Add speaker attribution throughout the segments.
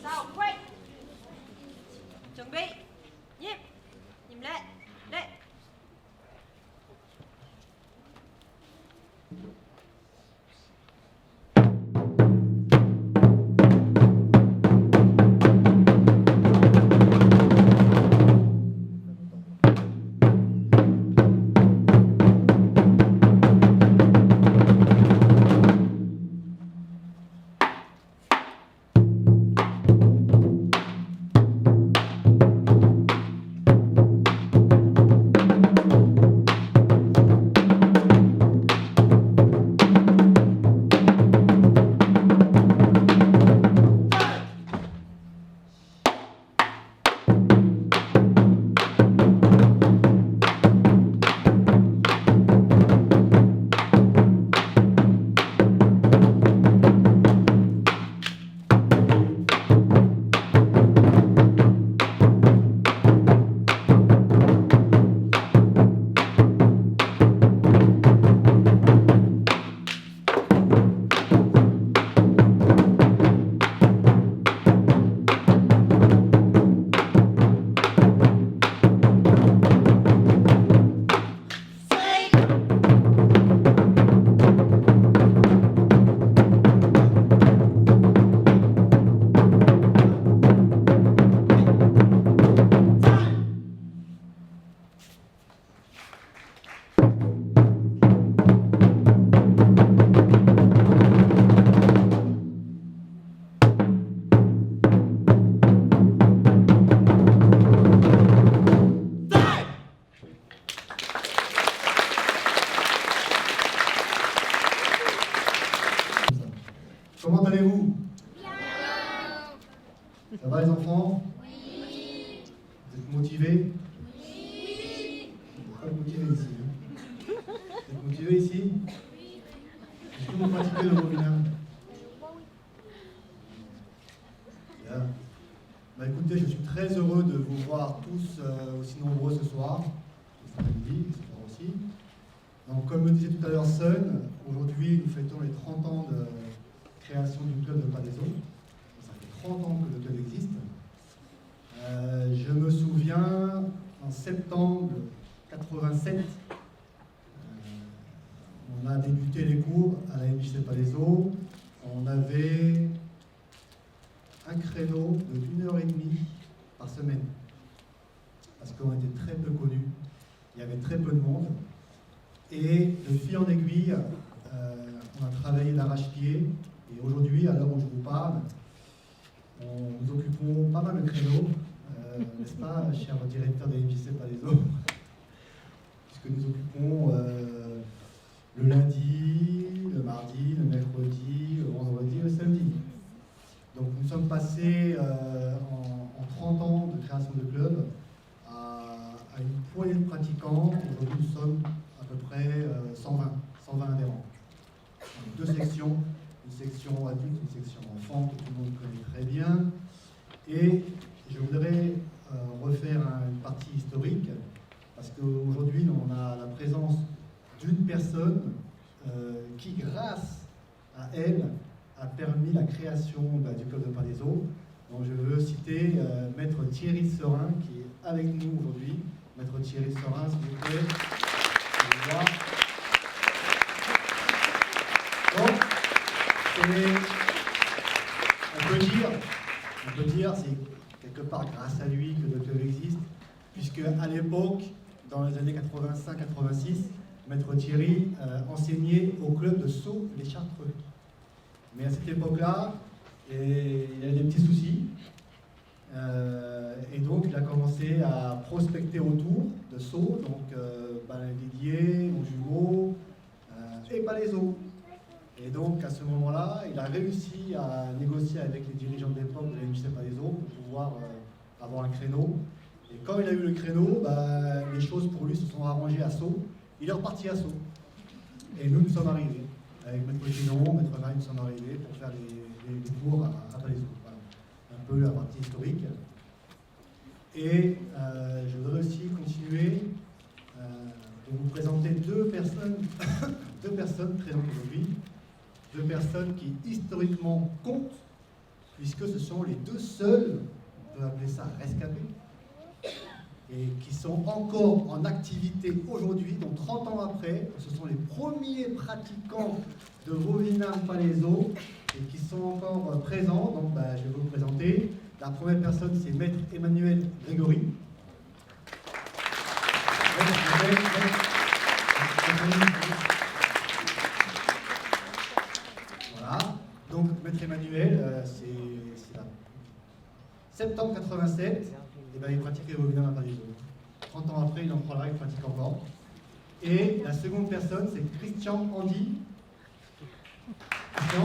Speaker 1: Sao, quay. Chuẩn bị. Nhịp. Nhịp lệ. Lệ.
Speaker 2: Comment allez-vous? Bien. Ça va les enfants?
Speaker 3: Oui.
Speaker 2: Vous êtes motivés?
Speaker 3: Oui.
Speaker 2: Vous êtes pas motivés ici. Vous êtes motivés ici?
Speaker 3: Oui.
Speaker 2: Est-ce que vous pratiquez le mot bilingue? Bien. Bah écoutez, je suis très heureux de vous voir tous aussi nombreux ce soir, cet après-midi, ce soir aussi. Donc comme le disait tout à l'heure Sun, aujourd'hui nous fêtons les 30 ans de création du club de Palaiso. Ça fait 30 ans que le club existe. Je me souviens, en septembre 87, on a débuté les cours à la MJC Palaiso. On avait un créneau de 1h30 par semaine. Parce qu'on était très peu connus. Il y avait très peu de monde. Et de fil en aiguille, on a travaillé d'arrache-pied. Et aujourd'hui, à l'heure où je vous parle, nous occupons pas mal de créneaux, n'est-ce pas, cher directeur de MJC Palaiso, puisque nous occupons le lundi, le mardi, le mercredi, le vendredi, le samedi. Donc nous sommes passés en 30 ans de création de club à une poignée de pratiquants. Aujourd'hui, nous sommes à peu près 120 adhérents. Donc, 2 sections. Une section adulte, une section enfant que tout le monde connaît très bien. Et je voudrais refaire une partie historique, parce qu'aujourd'hui, on a la présence d'une personne qui, grâce à elle, a permis la création du club de Palaiso. Donc je veux citer Maître Thierry Serin, qui est avec nous aujourd'hui. Maître Thierry Serin, s'il vous plaît. Donc, on peut dire, c'est quelque part grâce à lui que le club existe, puisque à l'époque, dans les années 85-86, Maître Thierry enseignait au club de Sceaux-les-Chartreux. Mais à cette époque-là, il y a des petits soucis, et donc il a commencé à prospecter autour de Sceaux, donc Didier, Montjumeau et Palaiso. Et donc, à ce moment-là, il a réussi à négocier avec les dirigeants de l'époque de la MJC Palaiso pour pouvoir avoir un créneau. Et quand il a eu le créneau, les choses pour lui se sont arrangées à Sceaux. Il est reparti à Sceaux. Et nous sommes arrivés. Avec Maître Ginon, Maître Marie, nous sommes arrivés pour faire les cours à Palaiso. Voilà. Un peu la partie historique. Et je voudrais aussi continuer de vous présenter deux personnes, deux personnes présentes aujourd'hui, deux personnes qui historiquement comptent, puisque ce sont les deux seuls, on peut appeler ça rescapés, et qui sont encore en activité aujourd'hui, donc 30 ans après. Ce sont les premiers pratiquants de Vovinam Palaiso et qui sont encore présents. Donc je vais vous présenter. La première personne, c'est Maître Emmanuel Grégory. Voilà. Donc Maître Emmanuel, c'est là. Septembre 87. Il pratique les Vovinam Palaiso. 30 ans après, il en prendra, il pratique encore. Et la seconde personne, c'est Christian Andy. Christian.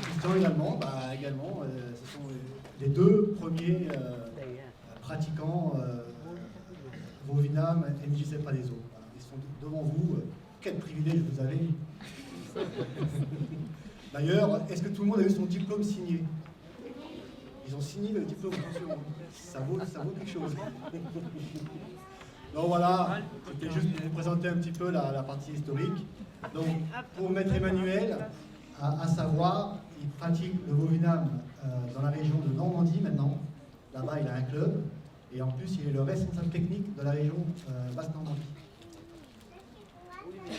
Speaker 2: Christian également, ce sont les deux premiers pratiquants Vovinam MJC Palaiso. Voilà. Ils sont devant vous. Quel privilège vous avez. D'ailleurs, est-ce que tout le monde a eu son diplôme signé? Ils ont signé le diplôme, ça vaut quelque chose. Donc voilà, c'était juste pour vous présenter un petit peu la partie historique. Donc, pour Maître Emmanuel, à savoir, il pratique le Vovinam dans la région de Normandie maintenant. Là-bas, il a un club. Et en plus, il est le responsable technique de la région Basse-Normandie.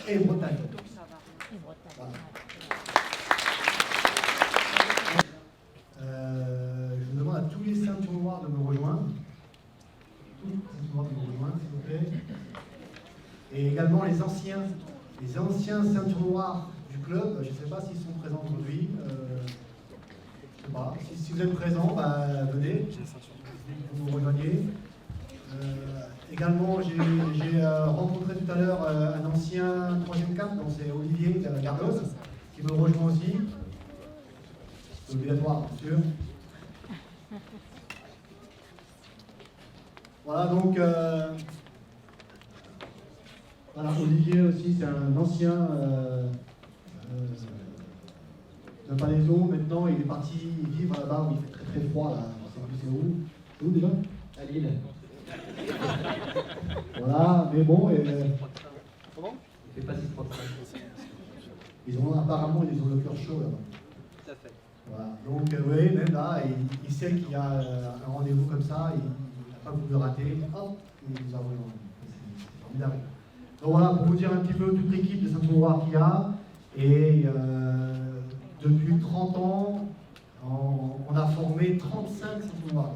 Speaker 2: Et Bretagne. Voilà. Je demande à tous les ceintures noires de me rejoindre. Tous les ceintures noires de me rejoindre, s'il vous plaît. Et également les anciens ceintures noires du club. Je ne sais pas s'ils sont présents aujourd'hui. Je ne sais pas. Si vous êtes présents, venez. Vous me rejoignez. Également, j'ai rencontré tout à l'heure un ancien 3e cap, donc c'est Olivier Gardos, qui me rejoint aussi. C'est obligatoire, bien sûr. Voilà, donc, voilà, Olivier aussi, c'est un ancien de Palaiso. Maintenant, il est parti vivre là-bas où il fait très très froid, là. Je ne sais plus c'est où. C'est où déjà? À Lille. Voilà, mais bon.
Speaker 4: Comment? Il fait pas si froid que ça.
Speaker 2: Apparemment, ils ont le cœur chaud là-bas.
Speaker 4: Tout à fait.
Speaker 2: Voilà, donc oui, même là, il sait qu'il y a un rendez-vous comme ça, il n'a pas voulu le rater. Hop, il nous a rejoint. C'est formidable. Donc voilà, pour vous dire un petit peu toute l'équipe de Saint-Honorat qu'il y a. Et depuis 30 ans, on a formé 35 Saint-Honorat.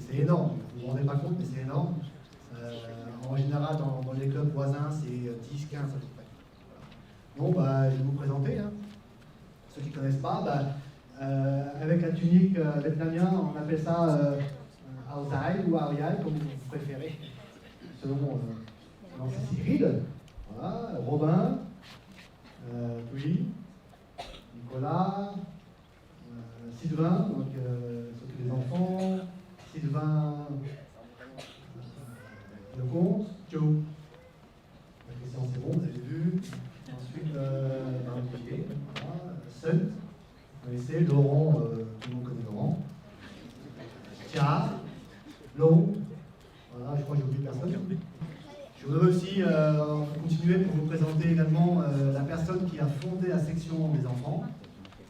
Speaker 2: C'est énorme, vous ne vous rendez pas compte, mais c'est énorme. En général, dans les clubs voisins, c'est 10-15 à peu près. Bon, je vais vous présenter. Hein. Ceux qui ne connaissent pas, avec la tunique vietnamienne, on appelle ça Aozai ou Arial, comme vous préférez. Selon c'est Cyril, voilà, Robin, Touji, Nicolas, Sylvain, donc s'occupe des enfants. Sylvain Lecomte, Joe. La question c'est bon, vous avez vu. Ensuite, Olivier, voilà, Sun, vous connaissez, Laurent, tout le monde connaît Laurent. Thierry, Laurent, voilà, je crois que j'ai oublié personne. Je voudrais aussi continuer pour vous présenter également la personne qui a fondé la section des enfants.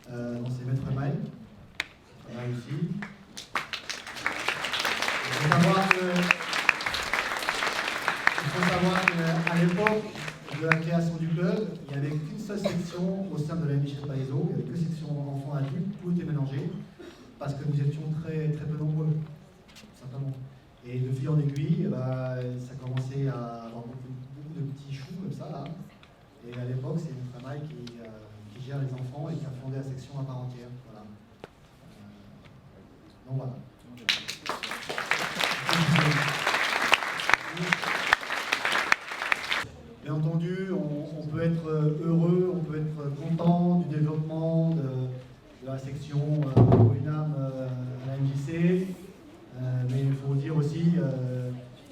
Speaker 2: Donc c'est Maître Maï, voilà aussi. Il faut savoir qu'à l'époque de la création du club, il n'y avait qu'une seule section au sein de la MJC Palaiso. Il n'y avait que section enfants adultes, tout était mélangé, parce que nous étions très, très peu nombreux, simplement. Et de fil en aiguille, ça commençait à avoir beaucoup de petits choux comme ça, là. Et à l'époque, c'est une travail qui gère les enfants et qui a fondé la section à part entière. Voilà. Donc voilà. Bien entendu, on peut être heureux, on peut être content du développement de la section Vovinam à la MJC, mais il faut dire aussi,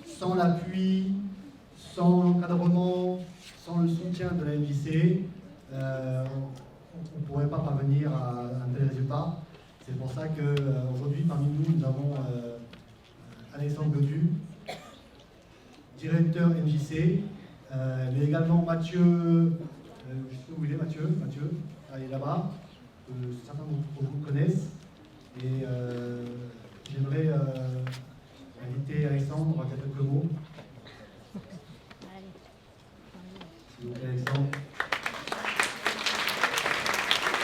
Speaker 2: sans l'appui, sans l'encadrement, sans le soutien de la MJC, on ne pourrait pas parvenir à un tel résultat. C'est pour ça qu'aujourd'hui, parmi nous avons Alexandre Godu, directeur MJC, mais également Mathieu, je sais pas où il est, Mathieu, il est là-bas, certains d'entre vous connaissent. Et j'aimerais inviter Alexandre à dire quelques mots. S'il vous plaît, Alexandre.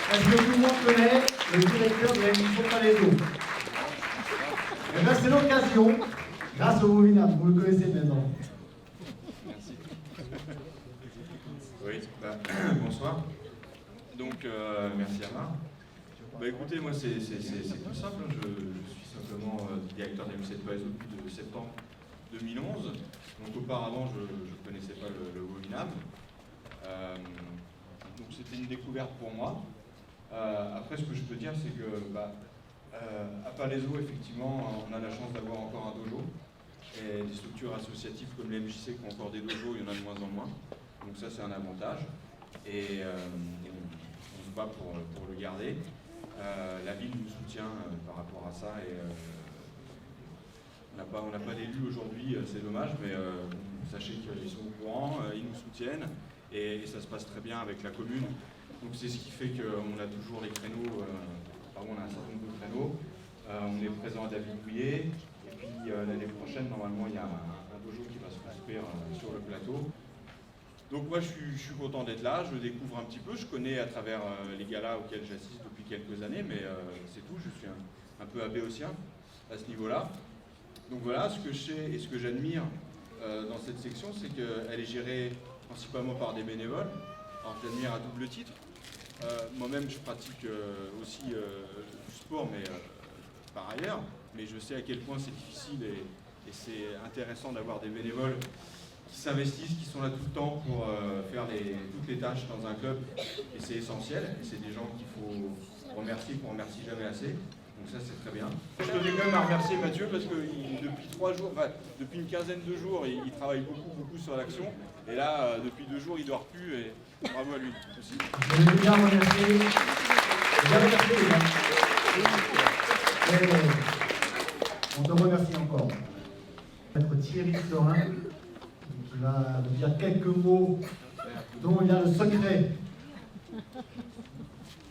Speaker 2: Est-ce que tout le monde connaît le directeur de la mission Palaiso? Eh bien, c'est l'occasion, grâce au webinaire, vous le connaissez maintenant.
Speaker 5: Merci. Oui, bonsoir. Donc, merci Amar. Écoutez, moi c'est tout simple, je suis simplement directeur de l'MC de Palaiso depuis septembre 2011. Donc auparavant, je ne connaissais pas le Wovinam. Donc c'était une découverte pour moi. Après, ce que je peux dire, c'est que à Palaiso, effectivement, on a la chance d'avoir encore un dojo. Et des structures associatives comme les MJC qui ont encore des dojos, il y en a de moins en moins. Donc ça, c'est un avantage. Et on se bat pour le garder. La ville nous soutient par rapport à ça. Et on n'a pas d'élu aujourd'hui, c'est dommage, mais sachez qu'ils sont au courant, ils nous soutiennent. Et ça se passe très bien avec la commune. Donc c'est ce qui fait qu'on a toujours les créneaux, on a un certain nombre de créneaux. On est présent à David Bouillet, et puis l'année prochaine, normalement, il y a un dojo qui va se construire sur le plateau. Donc moi, je suis content d'être là, je découvre un petit peu, je connais à travers les galas auxquels j'assiste depuis quelques années, mais c'est tout, je suis un peu béotien à ce niveau-là. Donc voilà, ce que je sais et ce que j'admire dans cette section, c'est qu'elle est gérée principalement par des bénévoles. Alors j'admire à double titre. Moi-même, je pratique aussi du sport, mais par ailleurs. Mais je sais à quel point c'est difficile et c'est intéressant d'avoir des bénévoles qui s'investissent, qui sont là tout le temps pour faire toutes les tâches dans un club. Et c'est essentiel. Et c'est des gens qu'il faut remercier, qu'on ne remercie jamais assez. Donc ça, c'est très bien. Je tenais quand même à remercier Mathieu parce que depuis 3 jours, depuis une quinzaine de jours, il travaille beaucoup sur l'action. Et là, depuis 2 jours, il ne dort plus. Et bravo à lui aussi.
Speaker 2: Je vais bien remercier. On te remercie encore. Maître Thierry Florin, qui va nous dire quelques mots dont il y a le secret.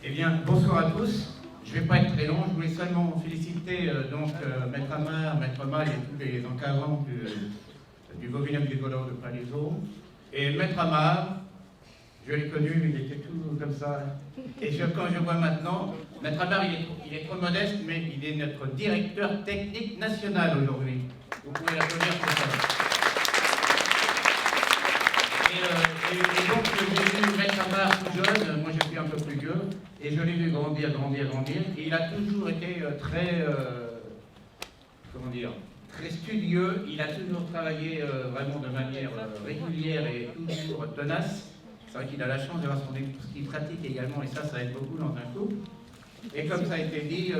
Speaker 6: Eh bien, bonsoir à tous. Je ne vais pas être très long. Je voulais seulement féliciter Maître Amar, Maître Mal et tous les encadrants du Wovinam des Voleurs de Palaiso. Et Maître Amar, je l'ai connu, il était tout comme ça. Et quand je vois maintenant, Maître Amar, il est trop modeste, mais il est notre directeur technique national aujourd'hui. Vous pouvez l'applaudir pour ça. Et donc, j'ai vu Maître Amar tout jeune, moi je suis un peu plus vieux, et je l'ai vu grandir. Et il a toujours été très studieux. Il a toujours travaillé vraiment de manière régulière et toujours tenace. C'est vrai qu'il a la chance d'avoir son esprit pratique également, et ça aide beaucoup dans un couple. Et comme ça a été dit,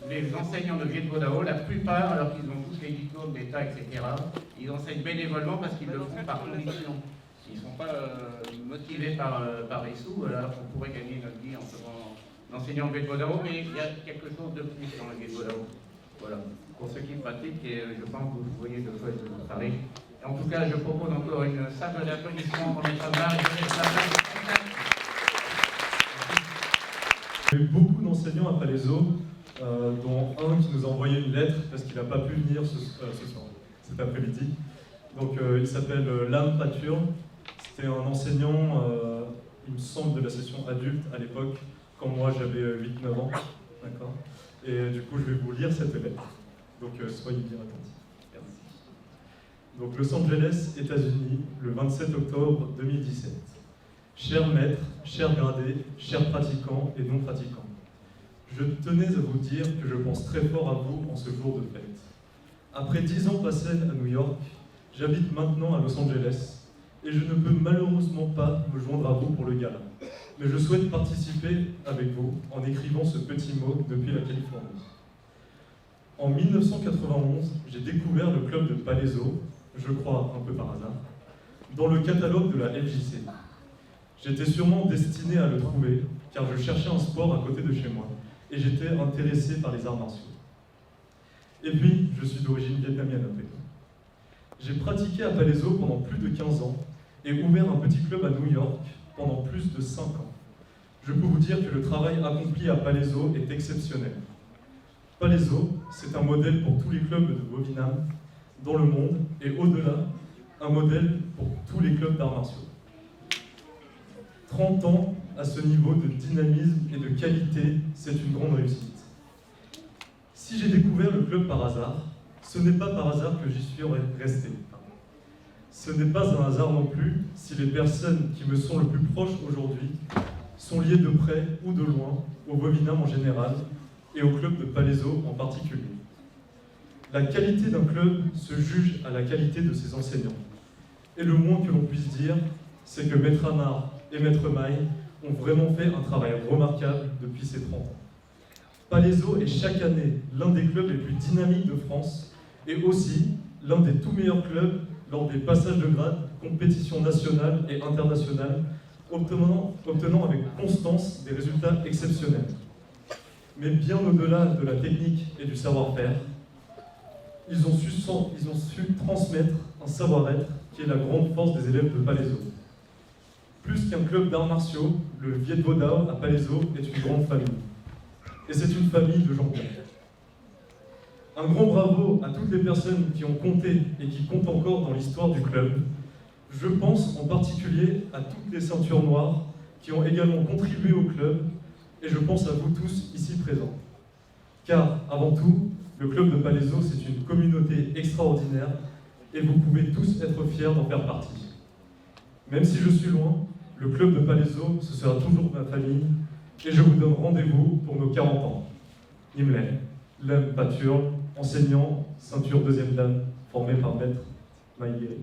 Speaker 6: les enseignants de Vieux de Vaudao, la plupart, alors qu'ils ont tous les diplômes d'État, etc., ils enseignent bénévolement parce qu'ils le font par conviction. Ils ne sont pas motivés par les sous, alors qu'on pourrait gagner notre vie en faisant l'enseignant de Vieux de Vaudao, mais il y a quelque chose de plus dans le Vieux de Vaudao. Voilà, pour ceux qui pratiquent, et je pense que vous voyez de quoi je parle. En tout cas, je propose encore une salle d'applaudissements pour Maître Amar.
Speaker 7: Il y a eu beaucoup d'enseignants à Palaiso, dont un qui nous a envoyé une lettre parce qu'il n'a pas pu venir ce soir, cet après-midi. Donc il s'appelle Lame Pature. C'était un enseignant, il me semble, de la session adulte à l'époque, quand moi j'avais 8-9 ans. D'accord. Et du coup, je vais vous lire cette lettre. Donc soyez bien attentifs. Donc Los Angeles, États-Unis, le 27 octobre 2017. Chers maîtres, chers gradés, chers pratiquants et non pratiquants, je tenais à vous dire que je pense très fort à vous en ce jour de fête. Après 10 ans passés à New York, j'habite maintenant à Los Angeles et je ne peux malheureusement pas me joindre à vous pour le gala. Mais je souhaite participer avec vous en écrivant ce petit mot depuis la Californie. En 1991, j'ai découvert le club de Palaiso, je crois un peu par hasard, dans le catalogue de la LJC. J'étais sûrement destiné à le trouver, car je cherchais un sport à côté de chez moi, et j'étais intéressé par les arts martiaux. Et puis, je suis d'origine vietnamienne après tout. J'ai pratiqué à Palaiseau pendant plus de 15 ans, et ouvert un petit club à New York pendant plus de 5 ans. Je peux vous dire que le travail accompli à Palaiseau est exceptionnel. Palaiseau, c'est un modèle pour tous les clubs de Vovinam dans le monde, et au-delà, un modèle pour tous les clubs d'arts martiaux. 30 ans à ce niveau de dynamisme et de qualité, c'est une grande réussite. Si j'ai découvert le club par hasard, ce n'est pas par hasard que j'y suis resté. Ce n'est pas un hasard non plus si les personnes qui me sont le plus proches aujourd'hui sont liées de près ou de loin au Vovinam en général et au club de Palaiseau en particulier. La qualité d'un club se juge à la qualité de ses enseignants. Et le moins que l'on puisse dire, c'est que Maître Amar et Maître Maille ont vraiment fait un travail remarquable depuis ces 30 ans. Palaiseau est chaque année l'un des clubs les plus dynamiques de France et aussi l'un des tout meilleurs clubs lors des passages de grade, compétitions nationales et internationales, obtenant avec constance des résultats exceptionnels. Mais bien au-delà de la technique et du savoir-faire, ils ont su transmettre un savoir-être qui est la grande force des élèves de Palaiseau. Plus qu'un club d'arts martiaux, le Viet Vo Dao à Palaiseau est une grande famille. Et c'est une famille de gens bien. Un grand bravo à toutes les personnes qui ont compté et qui comptent encore dans l'histoire du club. Je pense en particulier à toutes les ceintures noires qui ont également contribué au club, et je pense à vous tous ici présents. Car, avant tout, le club de Palaiseau, c'est une communauté extraordinaire, et vous pouvez tous être fiers d'en faire partie. Même si je suis loin, le club de Palaiseau, ce sera toujours ma famille, et je vous donne rendez-vous pour nos 40 ans. Nimlen, Lem Patur, enseignant, ceinture deuxième dan, formé par Maître Maïgueri.